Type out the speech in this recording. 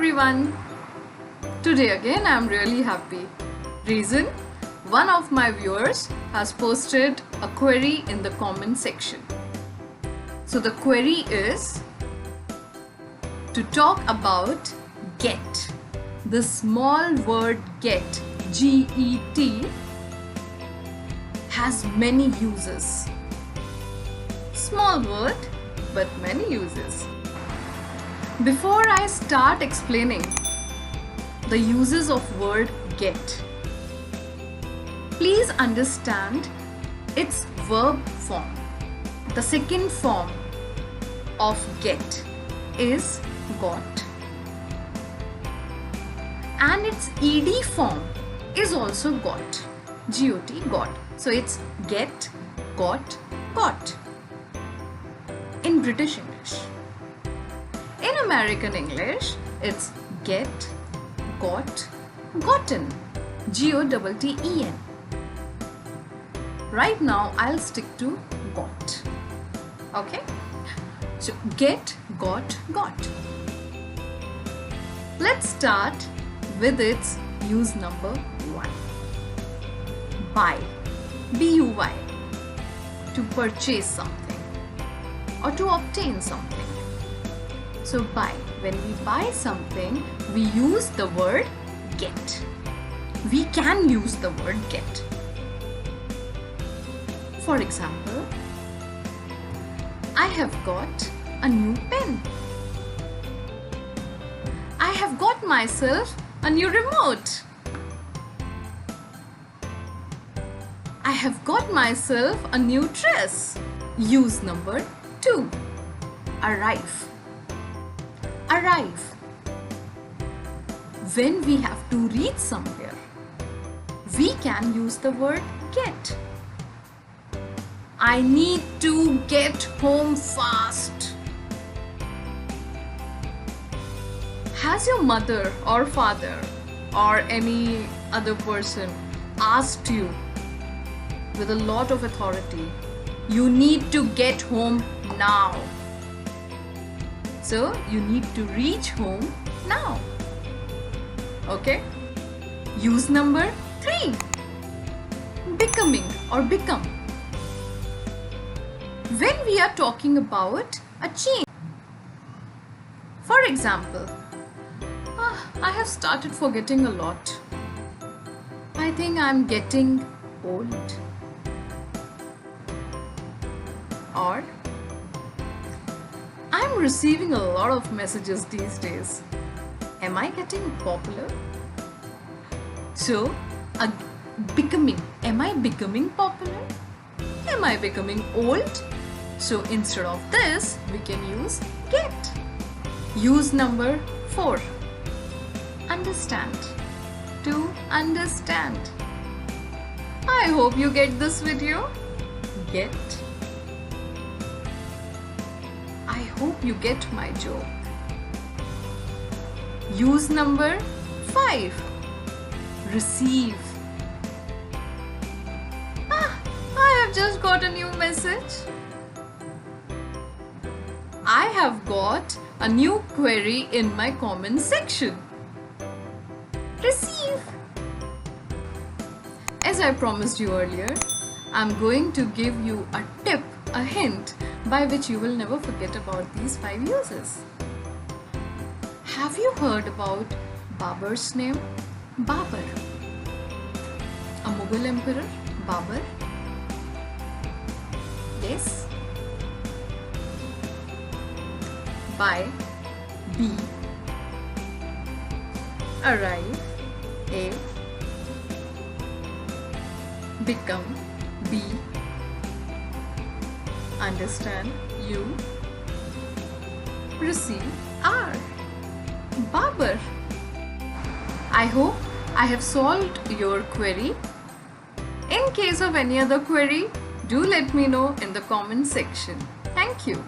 everyone! Today again I am really happy. Reason? One of my viewers has posted a query in the comment section. So the query is to talk about get. The small word get, G-E-T, has many uses. Small word but many uses. Before I start explaining the uses of word get, please understand its verb form. The second form of get is got, and its ed form is also got, G-O-T, got. So it's get, got, got in British English. In American English, it's get, got, gotten, G-O-T-T-E-N. Right now, I'll stick to got. Okay? So, get, got, got. Let's start with its use number 1. Buy, B-U-Y, to purchase something or to obtain something. So buy, when we buy something, we use the word get. We can use the word get. For example, I have got a new pen. I have got myself a new remote. I have got myself a new dress. Use number 2. Arrive. Arrive. When we have to reach somewhere, we can use the word get. I need to get home fast. Has your mother or father or any other person asked you with a lot of authority, you need to get home now? So you need to reach home now. Okay? Use number 3. Becoming or become. When we are talking about a change. For example, I have started forgetting a lot. I think I'm getting old. Or I'm receiving a lot of messages these days. Am I getting popular? So, becoming. Am I becoming popular? Am I becoming old? So instead of this, we can use get. Use number 4. Understand. To understand. I hope you get this video. Get. I hope you get my joke. Use number 5. Receive. I have just got a new message. I have got a new query in my comment section. Receive. As I promised you earlier, I'm going to give you a tip, a hint, by which you will never forget about these 5 uses. Have you heard about Babur's name? Babur. A Mughal emperor, Babur. Yes. Buy, B. Arrive, A. Become, B. Understand, U. Receive, R. Babur. I hope I have solved your query. In case of any other query, do let me know in the comment section. Thank you.